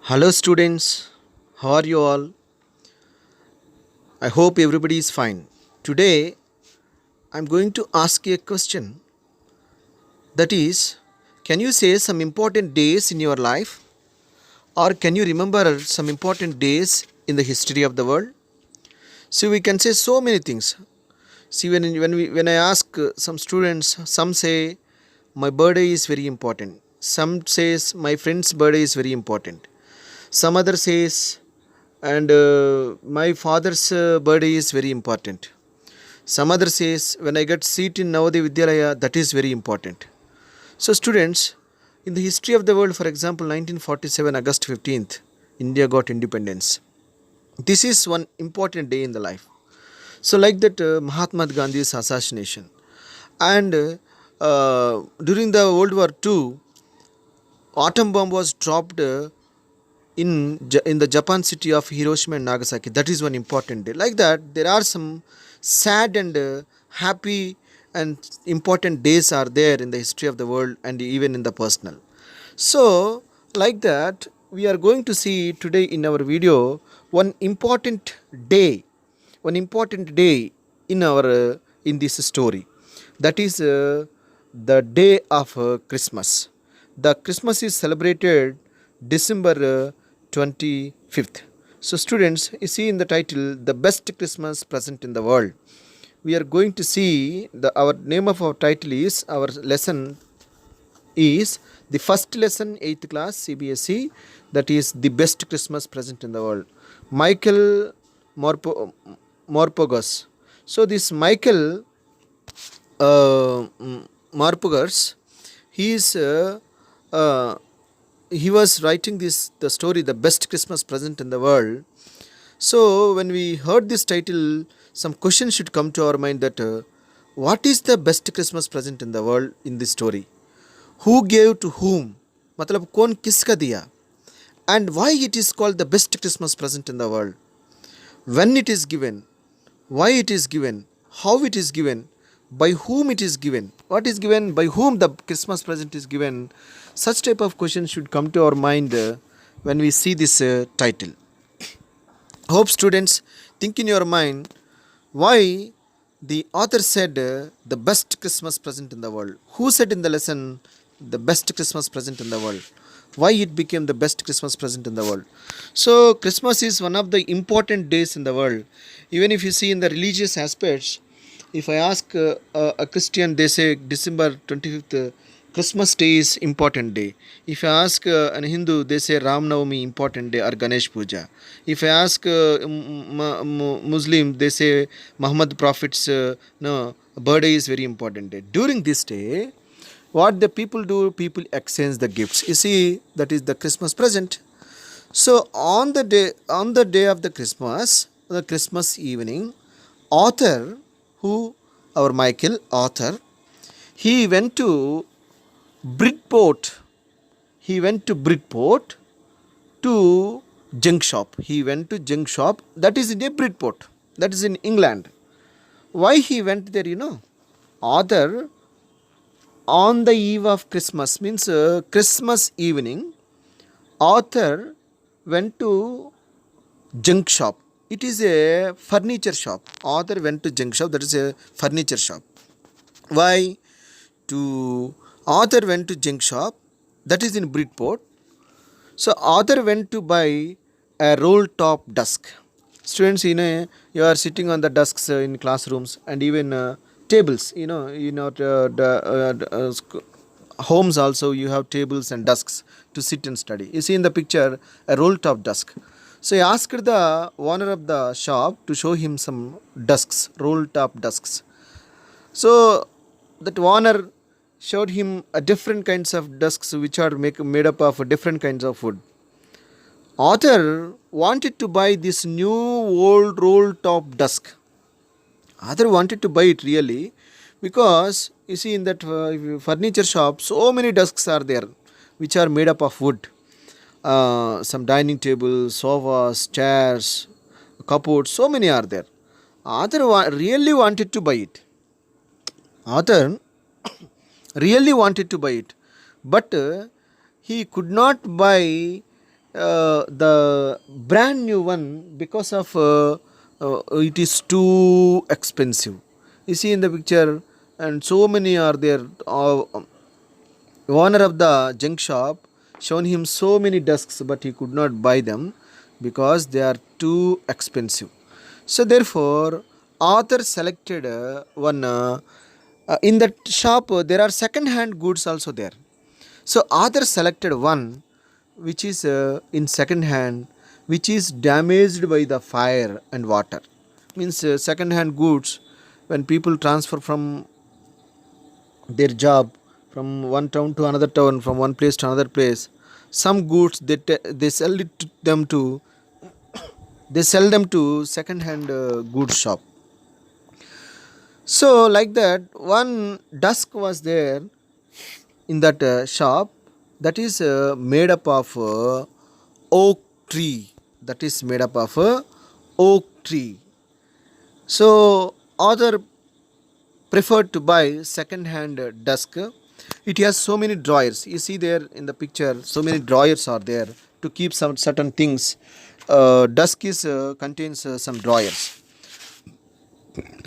Hello, students. How are you all? I hope everybody is fine. Today, I'm going to ask you a question that is, can you say some important days in your life, or can you remember some important days in the history of the world? See, we can say so many things. See, when I ask some students, some say my birthday is very important. Some says my friend's birthday is very important. Some other says and my father's birthday is very important. Some other says when I get seat in Navodaya Vidyalaya, that is very important. So students, in the history of the world, for example, 1947 August 15th, India got independence. This is one important day in the life. So like that, Mahatma Gandhi's assassination, and during the World War II, atom bomb was dropped in the Japan city of Hiroshima and Nagasaki. That is one important day. Like that, there are some sad and happy and important days are there in the history of the world and even in the personal. So, like that, we are going to see today in our video day, one important day in our in this story. That is the day of Christmas. The Christmas is celebrated December 25th. So, students, you see in the title, the best Christmas present in the world. We are going to see our name of our title is our lesson is the first lesson 8th class CBSE, that is the best Christmas present in the world. Michael Morpogos. So this Michael Morpogos, he is he was writing the story the best Christmas present in the world. So when we heard this title, some questions should come to our mind that what is the best Christmas present in the world in this story? Who gave to whom? मतलब कौन किसका दिया? And why it is called the best Christmas present in the world? When it is given? Why it is given? How it is given? By whom it is given? What is given? By whom the Christmas present is given? Such type of questions should come to our mind when we see this title. Hope students think in your mind why the author said the best Christmas present in the world. Who said in the lesson the best Christmas present in the world? Why it became the best Christmas present in the world? So Christmas is one of the important days in the world. Even if you see in the religious aspects, if I ask a Christian, they say December 25th, Christmas day is important day. If I ask an Hindu, they say Ram Navami important day or Ganesh Puja. If I ask Muslim, they say Muhammad Prophet's birthday is very important day. During this day, what the people do? People exchange the gifts. You see, that is the Christmas present. So on the day of the Christmas evening, author our Michael author, he went to Bridport. He went to Bridport to junk shop. He went to junk shop. That is in a Bridport. That is in England. Why he went there? Author on the eve of Christmas means Christmas evening. Author went to junk shop. It is a furniture shop. Author went to junk shop. That is a furniture shop. Why? Author went to junk shop. That is in Bridport. So author went to buy a roll top desk. Students, you are sitting on the desks in classrooms and even tables. Homes also you have tables and desks to sit and study. You see in the picture a roll top desk. So he asked the owner of the shop to show him some desks, roll top desks. So that owner showed him a different kinds of desks which are made up of different kinds of wood. Author wanted to buy this new old roll top desk. Author wanted to buy it really because you see in that furniture shop so many desks are there which are made up of wood. Some dining tables, sofas, chairs, cupboards, so many are there. Author really wanted to buy it. Author really wanted to buy it, but he could not buy the brand new one, because of it is too expensive. You see in the picture, and so many are there. Owner of the junk shop shown him so many desks, but he could not buy them because they are too expensive. So therefore, author selected one. In that shop, there are second-hand goods also there. So author selected one which is in second hand, which is damaged by the fire and water. Means second hand goods, when people transfer from their job from one town to another town, from one place to another place, some goods they sell it to them to they sell them to second hand goods shop. So like that, one dusk was there in that shop, that is made up of oak tree, that is made up of oak tree. So author preferred to buy second hand desk. It has so many drawers, you see there in the picture, so many drawers are there to keep some certain things. Desk is contains some drawers.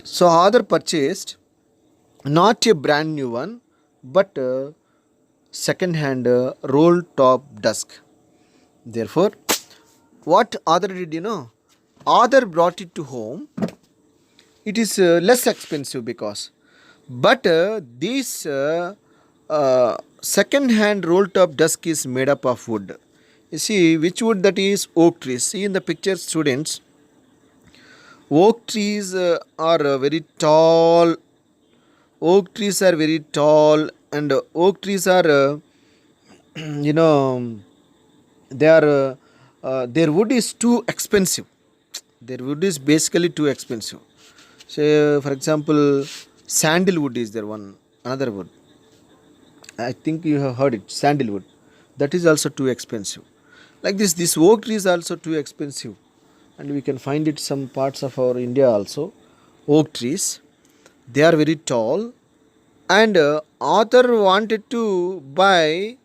So author purchased not a brand new one, but second hand roll top desk. Therefore, what author did, author brought it to home. It is less expensive because, but this second hand roll top desk is made up of wood. You see which wood, that is oak trees. See in the picture, students, oak trees are very tall. Oak trees are very tall, and oak trees are you know they are their wood is too expensive. Their wood is basically too expensive. Say for example, sandalwood is there, one another wood. I think you have heard it, sandalwood. That is also too expensive. Like this oak tree is also too expensive, and we can find it some parts of our India also. Oak trees, they are very tall, and author wanted to buy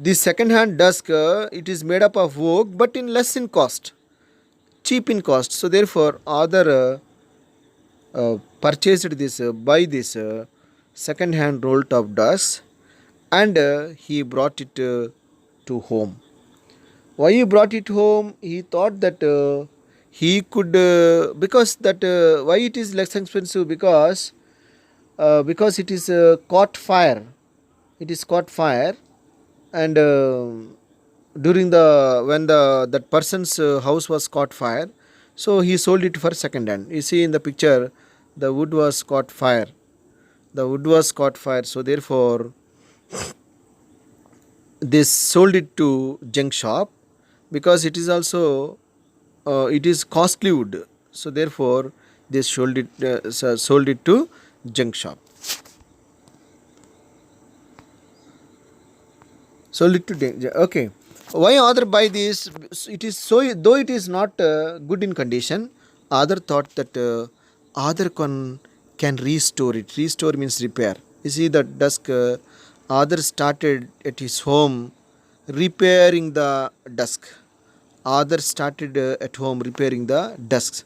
the second hand desk. It is made up of oak, but in less in cost, cheap in cost. So therefore, author purchased this buy this second hand roll top desk, and he brought it to home. Why he brought it home? He thought that he could because that why it is less expensive, because it is caught fire. It is caught fire, and during the when the that person's house was caught fire, so he sold it for second hand. You see in the picture, the wood was caught fire. The wood was caught fire. So therefore, they sold it to junk shop, because it is also it is costly wood. So therefore, they sold it to junk shop. Sold it to okay. Why author buy this? It is so, though it is not good in condition. Author thought that author can restore it. Restore means repair. You see that desk. Author started at his home repairing the desk. Author started at home repairing the desks.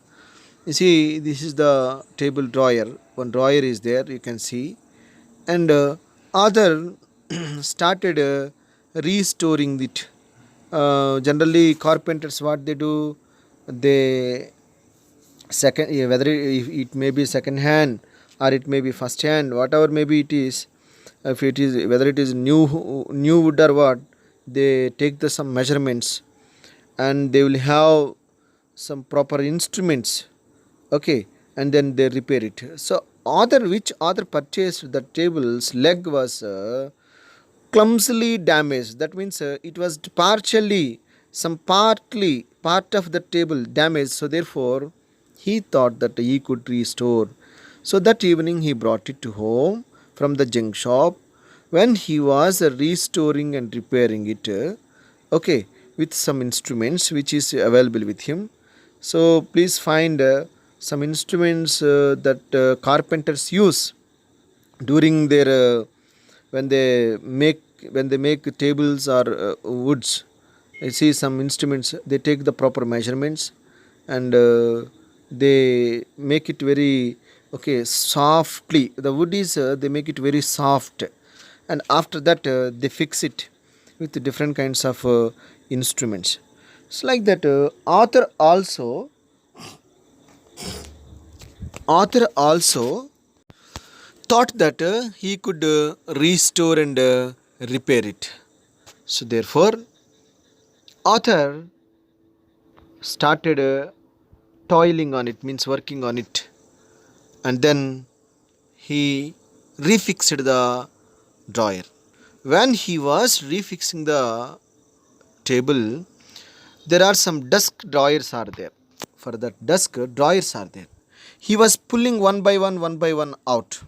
You see, this is the table drawer. One drawer is there, you can see, and author started restoring it. Generally, carpenters, what they do, they second, whether it may be second hand or it may be first hand, whatever maybe it is. If it is, whether it is new wood or what, they take the some measurements, and they will have some proper instruments, okay, and then they repair it. So which author purchased the table's leg was clumsily damaged. That means it was partially, some partly part of the table damaged. So therefore, he thought that he could restore. So that evening he brought it to home from the junk shop. When he was restoring and repairing it, okay, with some instruments which is available with him. So please find some instruments that carpenters use during their when they make tables or woods. I see some instruments, they take the proper measurements and they make it very softly. The wood is they make it very soft, and after that they fix it with different kinds of instruments. It's like that. Author also thought that he could restore and repair it. So therefore, author started toiling on it, means working on it, and then he refixed the drawer. When he was refixing the table, there are some desk drawers are there. For that desk drawers are there. He was pulling one by one out.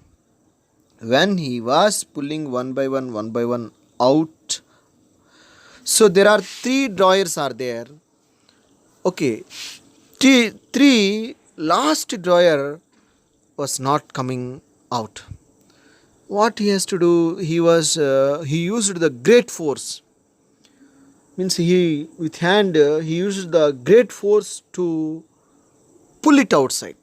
When he was pulling one by one out, so there are three drawers are there. Okay, three last drawer was not coming out. What he has to do? He used the great force. Means he with hand he used the great force to pull it outside.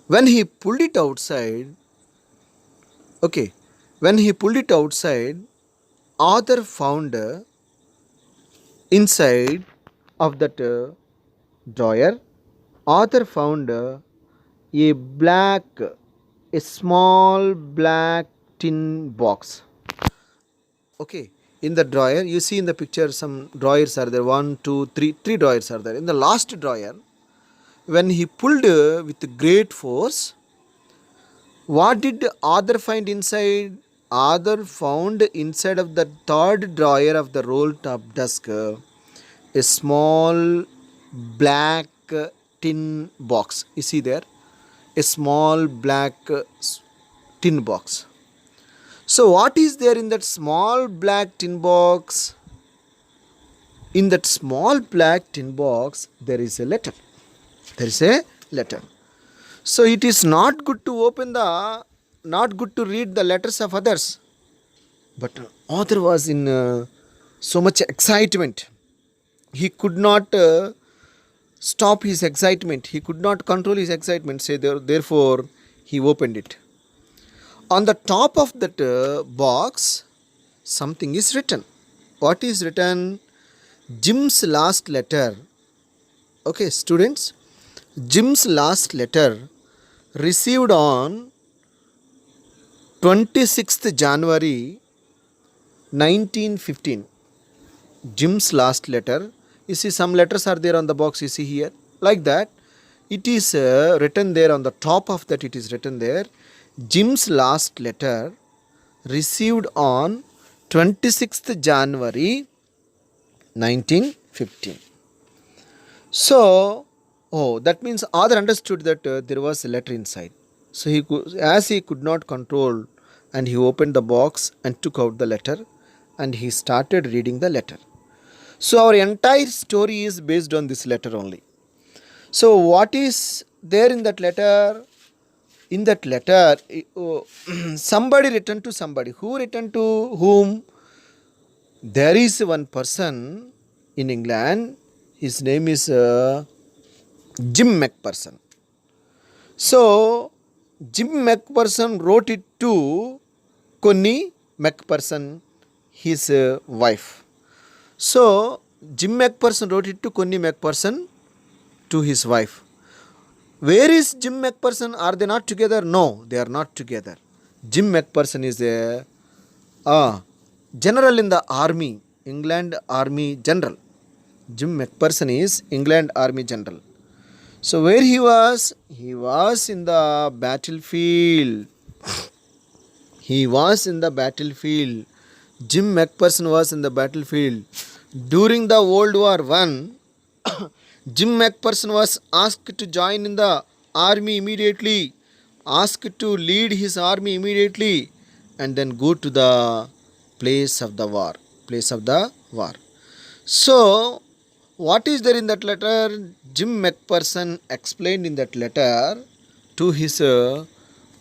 When he pulled it outside, okay, when he pulled it outside, author found inside of that drawer, author found a small black tin box. Okay, in the drawer, you see in the picture some drawers are there. One, two, three drawers are there. In the last drawer, when he pulled with great force, what did author find inside? Author found inside of the third drawer of the roll top desk a small black tin box. You see there? A small black tin box. So what is there in that small black tin box? In that small black tin box, there is a letter. There is a letter. So it is not good to not good to read the letters of others. But author was in so much excitement. He could not stop his excitement. He could not control his excitement. Therefore, he opened it. On the top of that box, something is written. What is written? Jim's last letter. Okay, students. Jim's last letter received on 26th January 1915. Jim's last letter. You see some letters are there on the box, you see here. Like that. It is written there on the top of that, it is written there. Jim's last letter received on 26th January 1915. So, that means author understood that there was a letter inside. So as he could not control, and he opened the box and took out the letter and he started reading the letter. So our entire story is based on this letter only. So what is there in that letter? In that letter, somebody written to somebody. Who written to whom? There is one person in England. His name is Jim McPherson. So Jim McPherson wrote it to Connie McPherson, his wife. So Jim McPherson wrote it to Connie McPherson, to his wife. Where is Jim McPherson? Are they not together? No, they are not together. Jim McPherson is a general in the army, England Army General. Jim McPherson is England Army General. So where he was? He was in the battlefield. He was in the battlefield. Jim McPherson was in the battlefield. During the World War I, Jim McPherson was asked to join in the army immediately, asked to lead his army immediately, and then go to the place of the war. So, what is there in that letter? Jim McPherson explained in that letter to his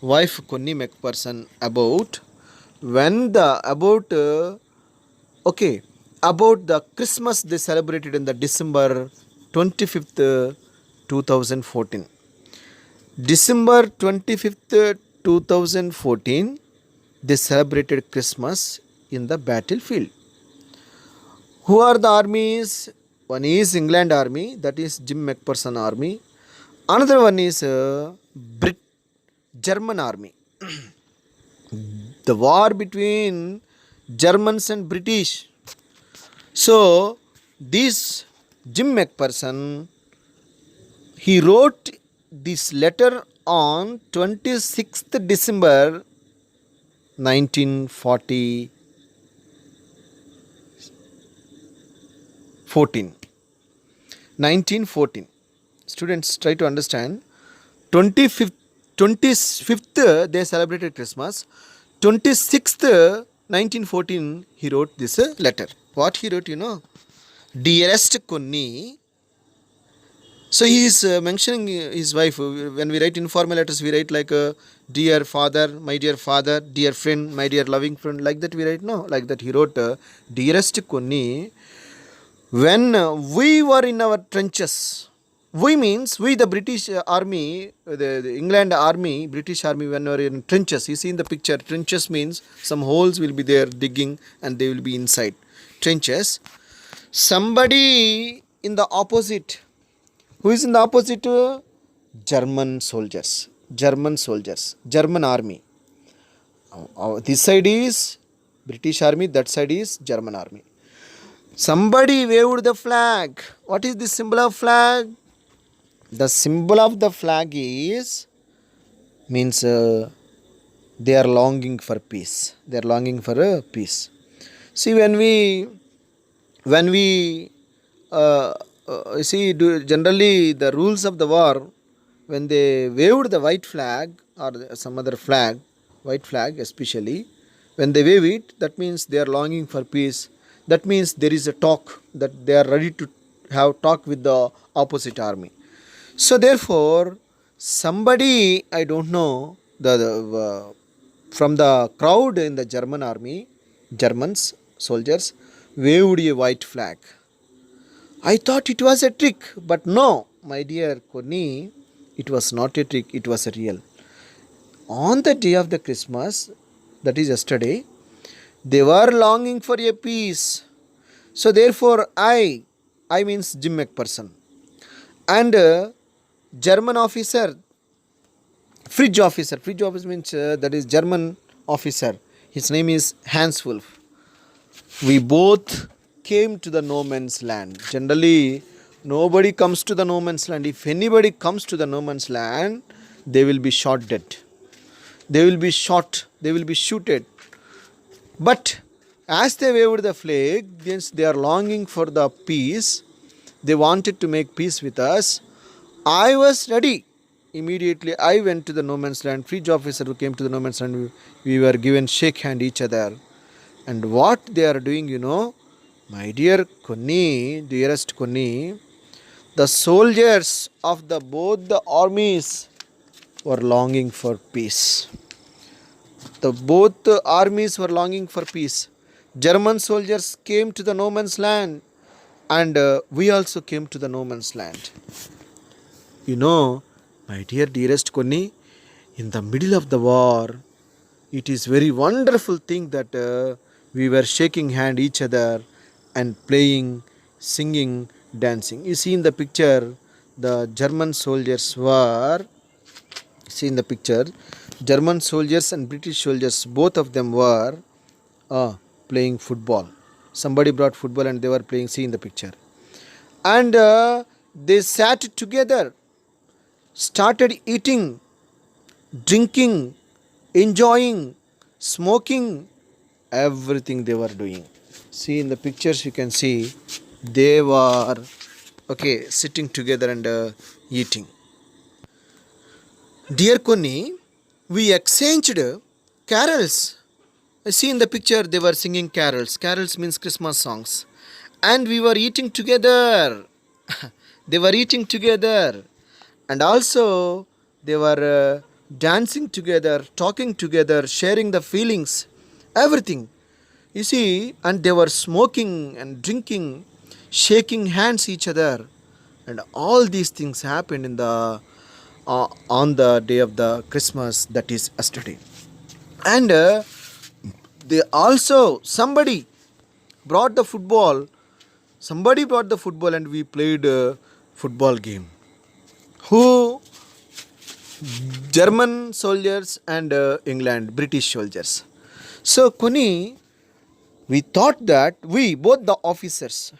wife Connie McPherson about about the Christmas they celebrated in the December 25th, 2014. December 25th, 2014, they celebrated Christmas in the battlefield. Who are the armies? One is England army, that is Jim McPherson army. Another one is German army. The war between Germans and British. So this Jim McPherson, he wrote this letter on 26th December 1914. 1914. Students, try to understand. 25th they celebrated Christmas. 26th 1914 he wrote this letter. What he wrote, Dearest Kunni. So he is mentioning his wife. When we write informal letters, we write like dear father, dear friend, my dear loving friend. Like that we write, no? Like that he wrote, Dearest Kunni, when we were in our trenches, we means we the British army, the England army, British army, when we were in trenches. You see in the picture, trenches means some holes will be there digging and they will be inside. Trenches. Somebody in the opposite. Who is in the opposite? German soldiers. German army. This side is British army, that side is German army. Somebody waved the flag. What is the symbol of flag? The symbol of the flag is, means they are longing for peace. They are longing for peace. See, when we generally the rules of the war, when they waved the white flag or some other flag, white flag especially, when they wave it, that means they are longing for peace. That means there is a talk, that they are ready to have talk with the opposite army. So therefore, somebody, I don't know, from the crowd in the German army, Germans, soldiers, waved a white flag. I thought it was a trick, but no, my dear Kunni, it was not a trick, it was a real. On the day of the Christmas, that is yesterday, they were longing for a peace. So therefore, I means Jim McPherson, and German officer, fridge officer means that is German officer. His name is Hans Wolf. We both came to the no man's land. Generally, nobody comes to the no man's land. If anybody comes to the no man's land, they will be shot dead. They will be shot. They will be shooted. But as they waved the flag, since they are longing for the peace, they wanted to make peace with us. I was ready. Immediately, I went to the no man's land. Fridge officer who came to the no man's land, we were given shake hand each other. And what they are doing, my dear Kunni, dearest Kunni, the soldiers of both the armies were longing for peace. Both armies were longing for peace. German soldiers came to the no man's land, and we also came to the no man's land. My dearest Kunni, in the middle of the war, it is very wonderful thing that we were shaking hand each other and playing, singing, dancing. You see in the picture, the German soldiers were, German soldiers and British soldiers, both of them were playing football. Somebody brought football and they were playing, see in the picture. And they sat together, started eating, drinking, enjoying, smoking, everything they were doing. See in the pictures you can see they were sitting together and eating. Dear Kunni, we exchanged carols. See in the picture they were singing carols. Carols means Christmas songs. And we were eating together. They were eating together. And also they were dancing together, talking together, sharing the feelings, everything. You see, and they were smoking and drinking, shaking hands each other, and all these things happened in the on the day of the Christmas, that is yesterday. And they also brought the football. Somebody brought the football, and we played a football game. Who? German soldiers and England, British soldiers. So, Kuni, we thought that we, both the officers,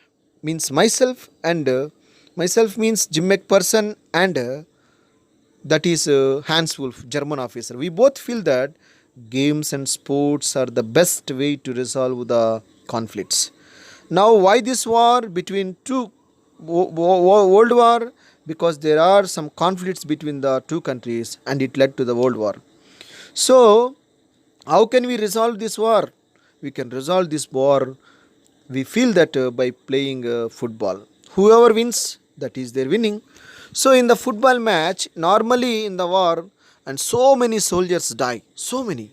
means myself and myself means Jim McPherson and that is Hans Wolf, German officer. We both feel that games and sports are the best way to resolve the conflicts. Now, why this war between two world war? Because there are some conflicts between the two countries, and it led to the world war. So, how can we resolve this war? We can resolve this war. We feel that by playing football. Whoever wins, that is their winning. So, in the football match, normally in the war, and so many soldiers die, so many,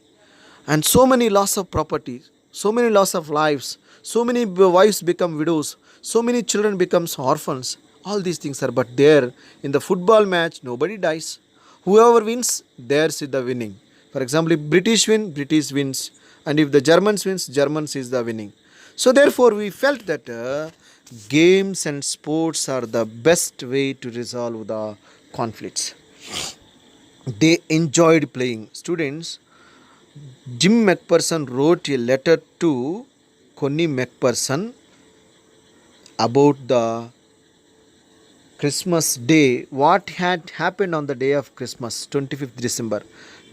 and so many loss of property, so many loss of lives, so many wives become widows, so many children becomes orphans. All these things are, but there in the football match, nobody dies. Whoever wins, theirs is the winning. For example, if British win, British wins, and if the Germans wins, Germans is the winning. So therefore, we felt that games and sports are the best way to resolve the conflicts. They enjoyed playing. Students, Jim McPherson wrote a letter to Connie McPherson about the Christmas day, what had happened on the day of Christmas, 25th December,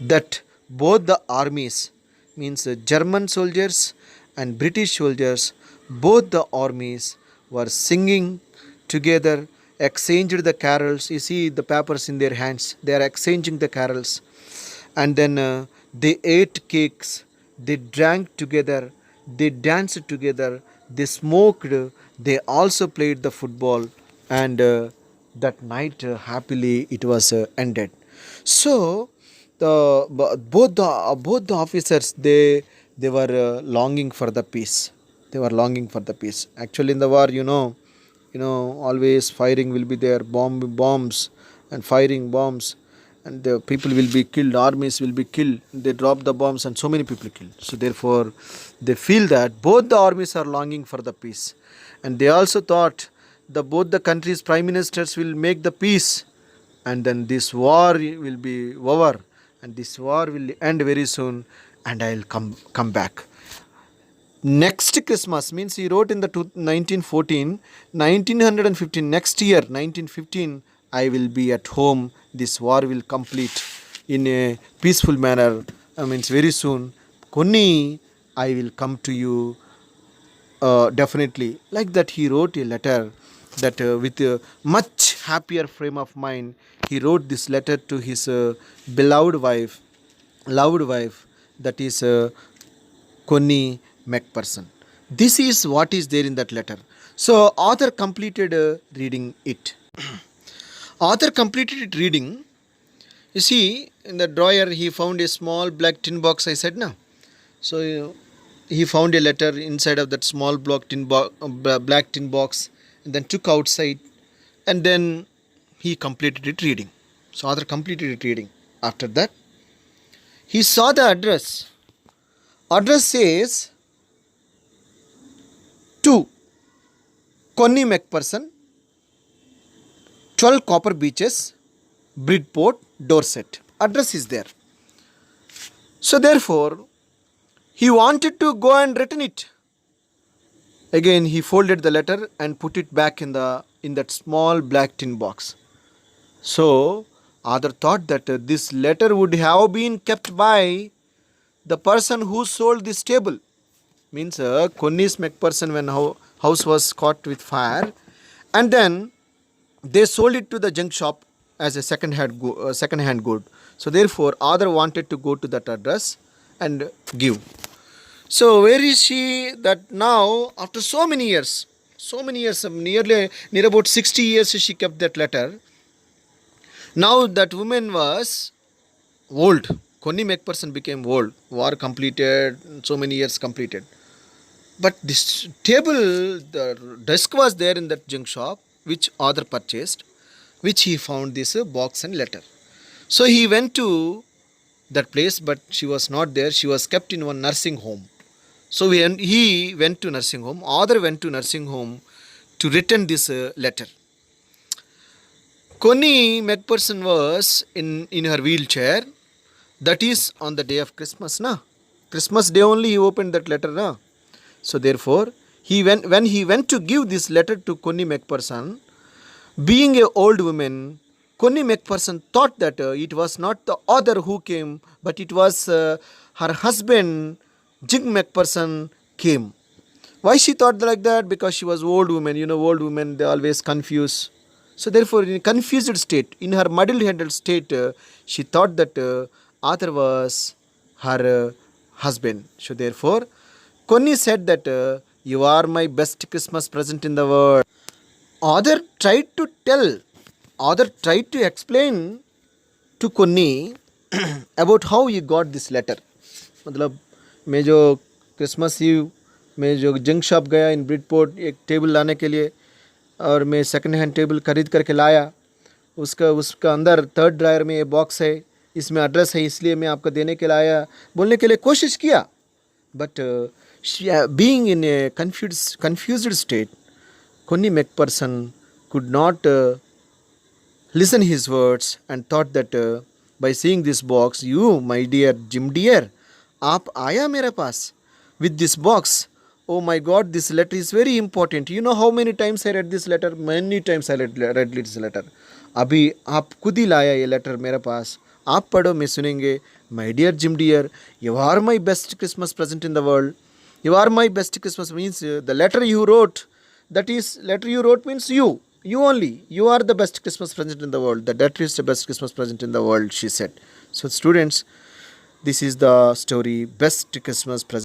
that both the armies, means German soldiers and British soldiers, both the armies were singing together, exchanged the carols. You see the papers in their hands, they are exchanging the carols, and then they ate cakes, they drank together, they danced together, they smoked, they also played the football, and that night happily it was ended. So both the officers, they were longing for the peace. They were longing for the peace. Actually, in the war, always firing will be there, bombs and firing bombs, and the people will be killed, armies will be killed. They drop the bombs, and so many people killed. So therefore, they feel that both the armies are longing for the peace, and they also thought the both the countries' prime ministers will make the peace, and then this war will be over, and this war will end very soon, and I'll come back. Next Christmas, means he wrote in the 1914, 1915, next year 1915, I will be at home. This war will complete in a peaceful manner. Means very soon, Konni, I will come to you definitely. Like that, he wrote a letter that with a much happier frame of mind, he wrote this letter to his beloved wife, loved wife, that is Connie McPherson. This is what is there in that letter. So author completed reading it. Author completed it reading. You see, in the drawer he found a small black tin box, I said now. So he found a letter inside of that small black tin box, and then took outside, and then he completed it reading. So author completed it reading. After that, he saw the address. Address says to Connie McPherson, 12 Copper Beaches, Bridport, Dorset. Address is there. So therefore, he wanted to go and return it. Again, he folded the letter and put it back in that small black tin box. So, author thought that this letter would have been kept by the person who sold this table. Means Connie McPherson, when house was caught with fire, and then they sold it to the junk shop as a second-hand good. So therefore, author wanted to go to that address and give. So where is she that now, after so many years, near about 60 years she kept that letter. Now that woman was old. Connie McPherson became old. War completed, so many years completed. But this table, the desk was there in that junk shop, which author purchased, which he found this box and letter. So he went to that place, but she was not there. She was kept in one nursing home. So he went to nursing home. Author went to nursing home to return this letter. Connie McPherson was in her wheelchair. That is on the day of Christmas, na? Christmas day only he opened that letter, na? So therefore, when he went to give this letter to Connie McPherson, being a old woman, Connie McPherson thought that it was not the author who came, but it was her husband, Jim McPherson, came. Why she thought like that? Because she was old woman. You know, old women, they always confuse. So therefore, in a confused state, in her muddled-headed state, she thought that author was her husband. So therefore, Connie said that you are my best Christmas present in the world. Author tried to tell, author tried to explain to Connie about how he got this letter. मतलब मैं जो Christmas ewe में जो junk shop गया इन Bridport एक table लाने के लिए, और मैं सेकंड हैंड टेबल खरीद करके लाया. उसका अंदर थर्ड ड्रायर में ये बॉक्स है, इसमें एड्रेस है, इसलिए मैं आपको देने के लिए आया, बोलने के लिए कोशिश किया. But being in A confused state, Connie McPherson could not listen his words and thought that by seeing this box, you, my dear Jim dear, आप आया मेरे पास with this box. Oh my God, this letter is very important. You know how many times I read this letter? Many times I read this letter. अभी आप खुद ही लाया ये letter मेरे पास. आप पढ़ो, मैं सुनेंगे. My dear Jim dear, you are my best Christmas present in the world. You are my best Christmas means the letter you wrote. That is, letter you wrote means you. You only. You are the best Christmas present in the world. The letter is the best Christmas present in the world, she said. So students, this is the story, best Christmas present.